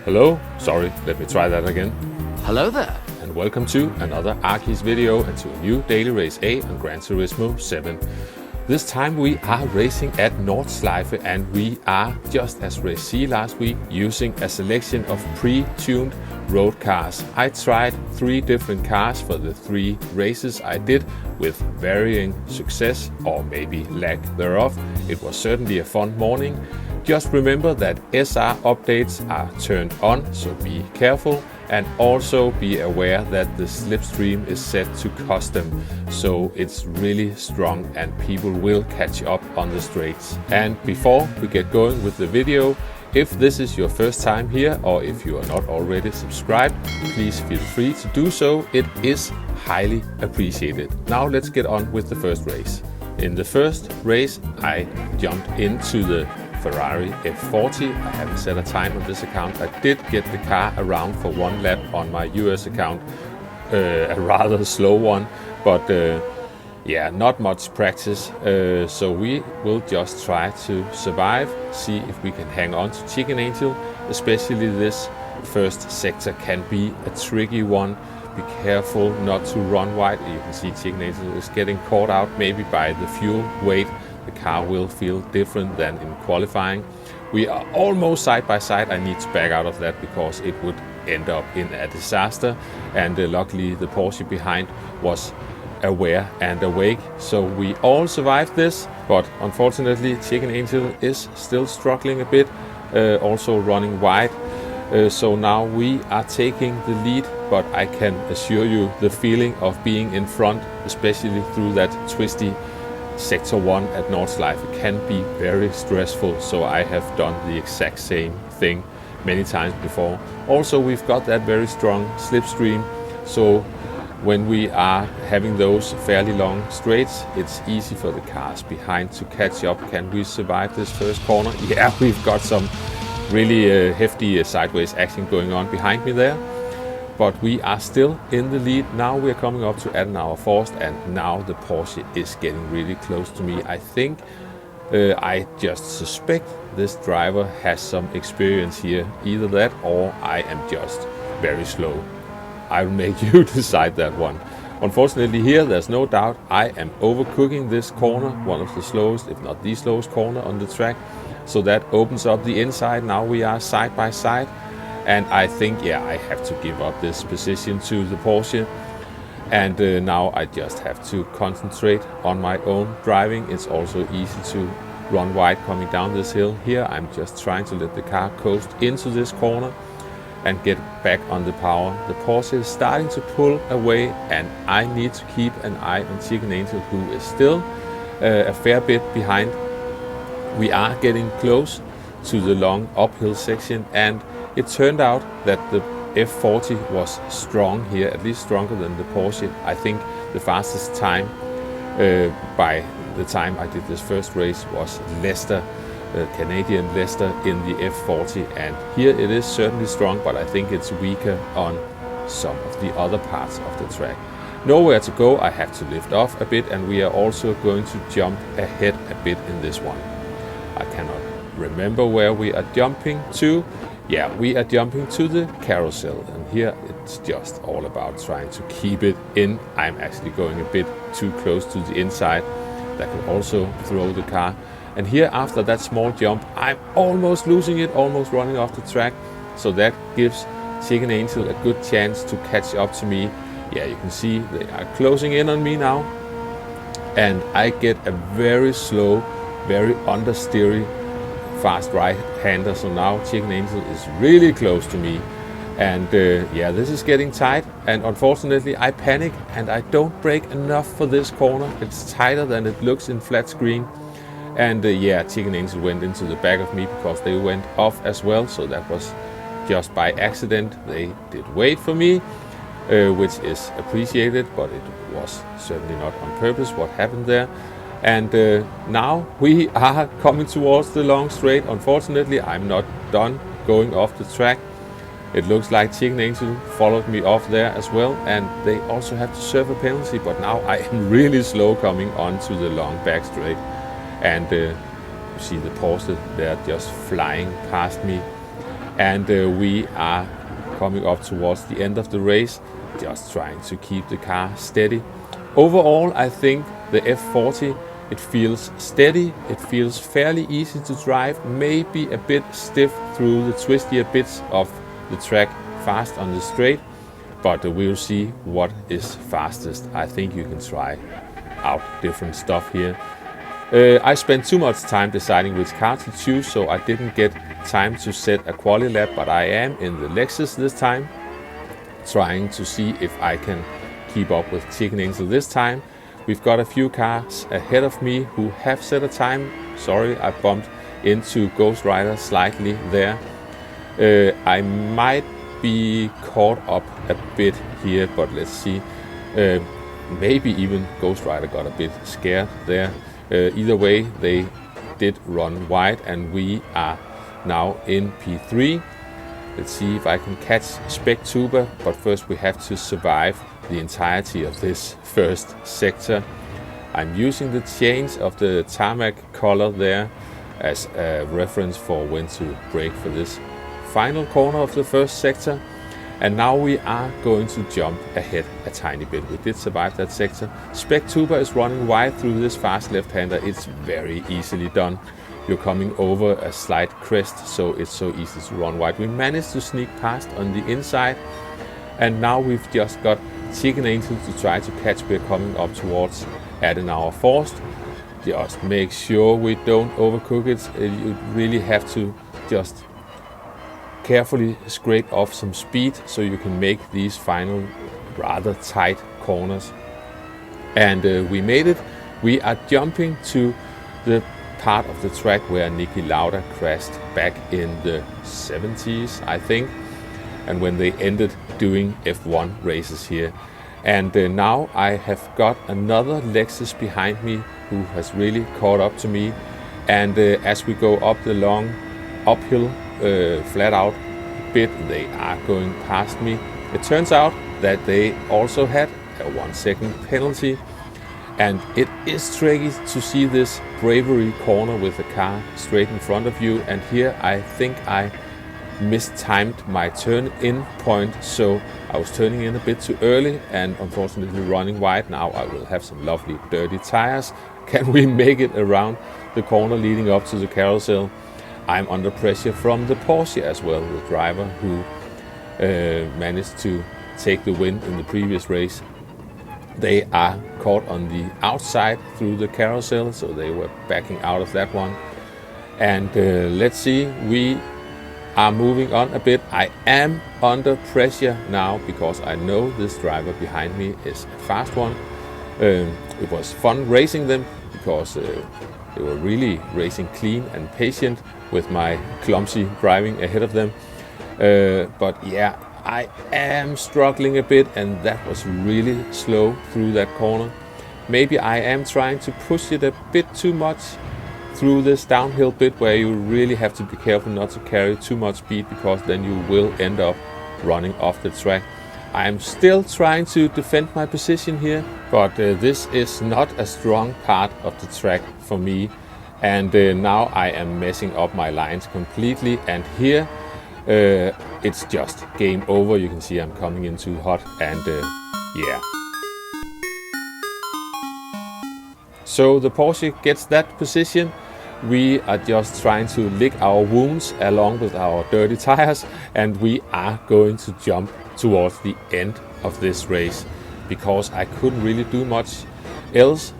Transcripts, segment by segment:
Hello, sorry, let me try that again. Hello there. And welcome to another Arkeys video and to a new daily race A on Gran Turismo 7. This time we are racing at Nordschleife and we are, just as race C last week, using a selection of pre-tuned road cars. I tried 3 different cars for the 3 races I did with varying success or maybe lack thereof. It was certainly a fun morning. Just remember that SR updates are turned on, so be careful, and also be aware that the slipstream is set to custom, so it's really strong and people will catch up on the straights. And before we get going with the video, if this is your first time here or if you are not already subscribed, please feel free to do so. It is highly appreciated. Now let's get on with the first race. In the first race, I jumped into the Ferrari F40. I haven't set a time on this account. I did get the car around for 1 lap on my US account, a rather slow one, but yeah, not much practice. So we will just try to survive, see if we can hang on to Chicken Angel. Especially this first sector can be a tricky one. Be careful not to run wide. You can see Chicken Angel is getting caught out maybe by the fuel weight. The car will feel different than in qualifying. We are almost side by side. I need to back out of that because it would end up in a disaster. And luckily the Porsche behind was aware and awake. So we all survived this. But unfortunately Chicken Angel is still struggling a bit, also running wide. So now we are taking the lead, but I can assure you the feeling of being in front, especially through that twisty Sector 1 at Nordschleife, can be very stressful, so I have done the exact same thing many times before. Also, we've got that very strong slipstream, so when we are having those fairly long straights, it's easy for the cars behind to catch up. Can we survive this first corner? Yeah, we've got some really hefty sideways action going on behind me there. But we are still in the lead. Now we're coming up to Adenauer Forst and now the Porsche is getting really close to me. I think, I just suspect this driver has some experience here. Either that or I am just very slow. I'll make you decide that one. Unfortunately here, there's no doubt I am overcooking this corner, one of the slowest, if not the slowest corner on the track. So that opens up the inside. Now we are side by side. And I think, yeah, I have to give up this position to the Porsche. And now I just have to concentrate on my own driving. It's also easy to run wide coming down this hill. Here I'm just trying to let the car coast into this corner and get back on the power. The Porsche is starting to pull away and I need to keep an eye on Chicken Angel, who is still a fair bit behind. We are getting close to the long uphill section and it turned out that the F40 was strong here, at least stronger than the Porsche. I think the fastest time by the time I did this first race was Leicester, Canadian Leicester in the F40. And here it is certainly strong, but I think it's weaker on some of the other parts of the track. Nowhere to go, I have to lift off a bit and we are also going to jump ahead a bit in this one. I cannot remember where we are jumping to. Yeah, we are jumping to the carousel and here it's just all about trying to keep it in. I'm actually going a bit too close to the inside. That could also throw the car. And here after that small jump, I'm almost losing it, almost running off the track. So that gives Chicken Angel a good chance to catch up to me. Yeah, you can see they are closing in on me now. And I get a very slow, very understeery fast right-hander, so now Chicken Angel is really close to me. And yeah, this is getting tight and unfortunately I panic and I don't brake enough for this corner. It's tighter than it looks in flat screen. And yeah, Chicken Angel went into the back of me because they went off as well, so that was just by accident. They did wait for me, which is appreciated, but it was certainly not on purpose what happened there. And now we are coming towards the long straight. Unfortunately, I'm not done going off the track. It looks like Chicken Angel followed me off there as well, and they also have to serve a penalty, but now I am really slow coming onto the long back straight. And you see the Porsche, they're just flying past me. and we are coming up towards the end of the race, just trying to keep the car steady. Overall, I think the F40, it feels steady, it feels fairly easy to drive, maybe a bit stiff through the twistier bits of the track, fast on the straight, but we'll see what is fastest. I think you can try out different stuff here. I spent too much time deciding which car to choose, so I didn't get time to set a quali lap, but I am in the Lexus this time, trying to see if I can keep up with Chicken Angel this time. We've got a few cars ahead of me who have set a time. Sorry, I bumped into Ghost Rider slightly there. I might be caught up a bit here, but let's see. Maybe even Ghost Rider got a bit scared there. Either way, they did run wide, and we are now in P3. Let's see if I can catch Spec Tuber, but first we have to survive the entirety of this first sector. I'm using the change of the tarmac color there as a reference for when to brake for this final corner of the first sector. And now we are going to jump ahead a tiny bit. We did survive that sector. Spec Tuber is running wide through this fast left-hander. It's very easily done. You're coming over a slight crest, so it's so easy to run wide. We managed to sneak past on the inside, and now we've just got Chicken Angel to try to catch. We're coming up towards Adenauer Forst. Just make sure we don't overcook it. You really have to just carefully scrape off some speed so you can make these final rather tight corners. And we made it. We are jumping to the part of the track where Niki Lauda crashed back in the 70s, I think, and when they ended doing F1 races here. And now I have got another Lexus behind me who has really caught up to me. And as we go up the long uphill flat out bit, they are going past me. It turns out that they also had a 1 second penalty, and it is tricky to see this bravery corner with the car straight in front of you. And here I think I mistimed my turn in point, so I was turning in a bit too early and unfortunately running wide. Now I will have some lovely dirty tires. Can we make it around the corner leading up to the carousel? I'm under pressure from the Porsche as well, the driver who managed to take the win in the previous race. They are caught on the outside through the carousel, so they were backing out of that one. And let's see, we are moving on a bit. I am under pressure now because I know this driver behind me is a fast one. It was fun racing them because they were really racing clean and patient with my clumsy driving ahead of them. But yeah, I am struggling a bit, and that was really slow through that corner. Maybe I am trying to push it a bit too much through this downhill bit where you really have to be careful not to carry too much speed, because then you will end up running off the track. I'm still trying to defend my position here, but this is not a strong part of the track for me. And now I am messing up my lines completely, and here it's just game over. You can see I'm coming in too hot, and yeah. So the Porsche gets that position. We are just trying to lick our wounds along with our dirty tires, and we are going to jump towards the end of this race because I couldn't really do much else.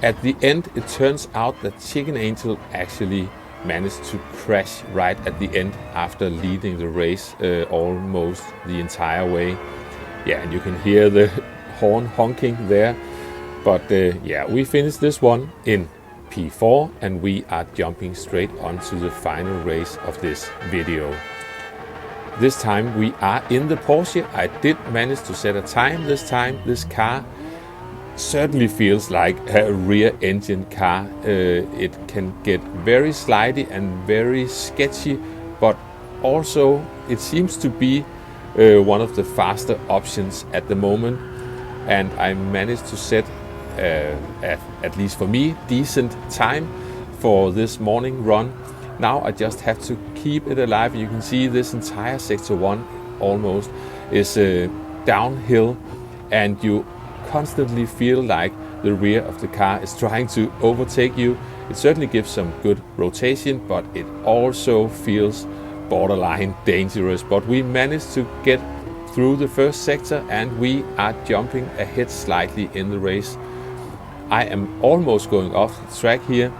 At the end, it turns out that Chicken Angel actually managed to crash right at the end after leading the race almost the entire way. Yeah, and you can hear the horn honking there. But yeah, we finished this one in P4, and we are jumping straight onto the final race of this video. This time we are in the Porsche. I did manage to set a time this time. This car certainly feels like a rear engine car. It can get very slidey and very sketchy, but also it seems to be one of the faster options at the moment. And I managed to set at least for me decent time for this morning run. Now I just have to keep it alive. You can see this entire sector 1 almost is downhill, and you constantly feel like the rear of the car is trying to overtake you. It certainly gives some good rotation, but it also feels borderline dangerous. But we managed to get through the first sector and we are jumping ahead slightly in the race. I am almost going off the track here,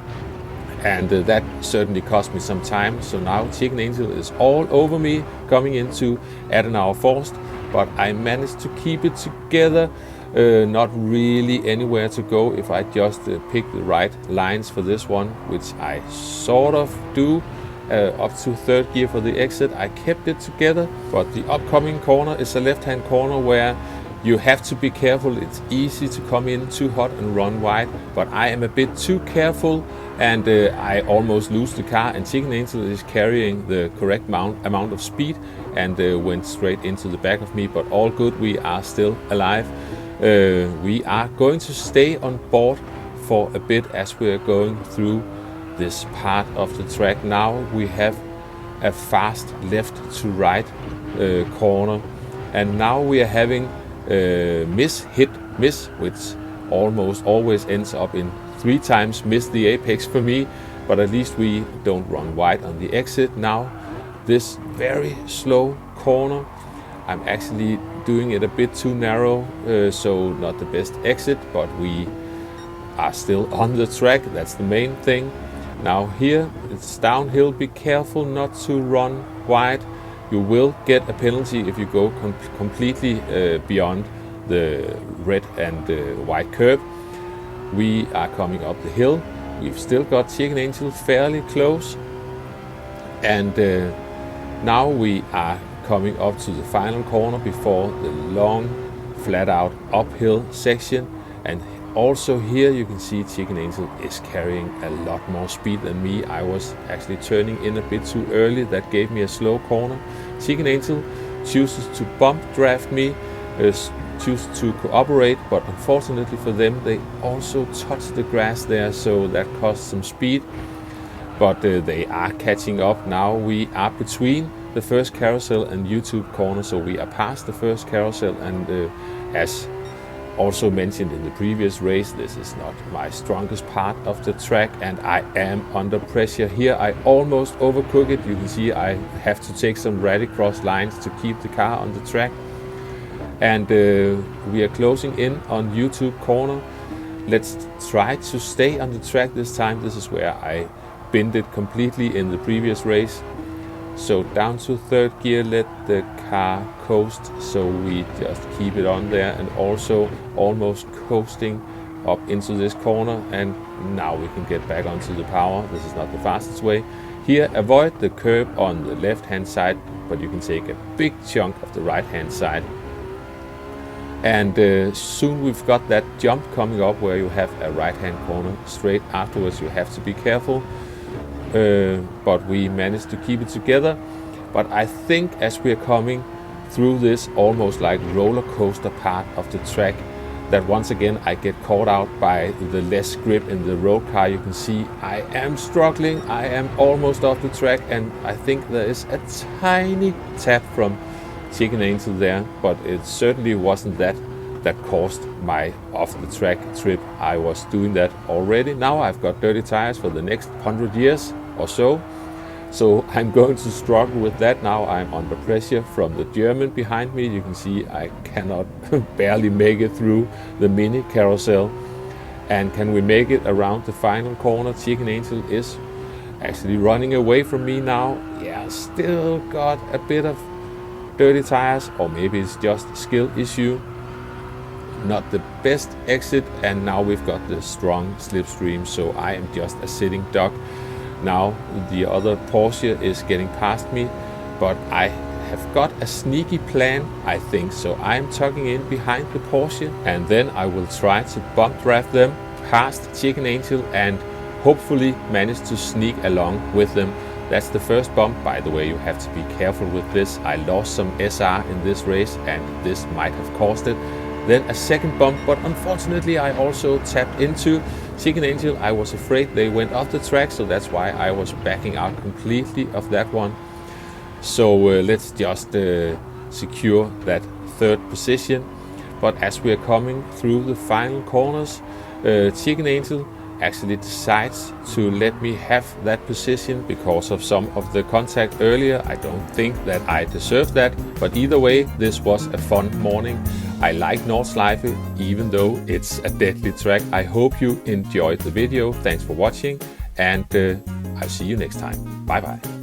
and that certainly cost me some time. So now Chicken Angel is all over me coming into Adenauer Forst, but I managed to keep it together. Not really anywhere to go if I just pick the right lines for this one, which I sort of do. Up to third gear for the exit, I kept it together, but the upcoming corner is a left-hand corner where you have to be careful. It's easy to come in too hot and run wide, but I am a bit too careful, and I almost lose the car, and Chicken Angel is carrying the correct amount of speed and went straight into the back of me, but all good, we are still alive. We are going to stay on board for a bit as we are going through this part of the track. Now we have a fast left to right corner, and now we are having miss, hit, miss, which almost always ends up in 3 times miss the apex for me, but at least we don't run wide on the exit. Now this very slow corner, I'm actually doing it a bit too narrow, so not the best exit, but we are still on the track. That's the main thing. Now here it's downhill, be careful not to run wide. You will get a penalty if you go completely beyond the red and white curb. We are coming up the hill. We've still got Chicken Angel fairly close, and now we are coming up to the final corner before the long flat out uphill section. And also here you can see Chicken Angel is carrying a lot more speed than me. I was actually turning in a bit too early. That gave me a slow corner. Chicken Angel chooses to bump draft me, chooses to cooperate, but unfortunately for them, they also touch the grass there, so that costs some speed. But they are catching up. Now we are between the first carousel and YouTube corner, so we are past the first carousel, and as also mentioned in the previous race, this is not my strongest part of the track, and I am under pressure here. I almost overcook it. You can see I have to take some rallycross lines to keep the car on the track, and we are closing in on YouTube corner. Let's try to stay on the track this time. This is where I binned it completely in the previous race. So down to third gear, let the car coast, so we just keep it on there, and also almost coasting up into this corner, and now we can get back onto the power. This is not the fastest way. Here, avoid the curb on the left hand side, but you can take a big chunk of the right hand side. And soon we've got that jump coming up where you have a right hand corner straight afterwards. You have to be careful. But we managed to keep it together. But I think as we are coming through this almost like roller coaster part of the track, that once again I get caught out by the less grip in the road car. You can see I am struggling. I am almost off the track, and I think there is a tiny tap from Chicken Angel there, but it certainly wasn't that caused my off the track trip. I was doing that already. Now I've got dirty tires for the next 100 years or so. So I'm going to struggle with that now. I'm under pressure from the German behind me. You can see I cannot barely make it through the mini carousel. And can we make it around the final corner? Chicken Angel is actually running away from me now. Yeah, still got a bit of dirty tires, or maybe it's just a skill issue. Not the best exit, and now we've got the strong slipstream, so I am just a sitting duck. Now the other Porsche is getting past me, but I have got a sneaky plan, I think. So I'm tucking in behind the Porsche, and then I will try to bump draft them past Chicken Angel and hopefully manage to sneak along with them. That's the first bump. By the way, you have to be careful with this. I lost some SR in this race, and this might have caused it. Then a second bump, but unfortunately I also tapped into Chicken Angel, I was afraid they went off the track, so that's why I was backing out completely of that one. So let's just secure that third position. But as we are coming through the final corners, Chicken Angel actually decides to let me have that position because of some of the contact earlier. I don't think that I deserve that, but either way, this was a fun morning. I like Nordschleife, even though it's a deadly track. I hope you enjoyed the video. Thanks for watching, and I'll see you next time. Bye bye.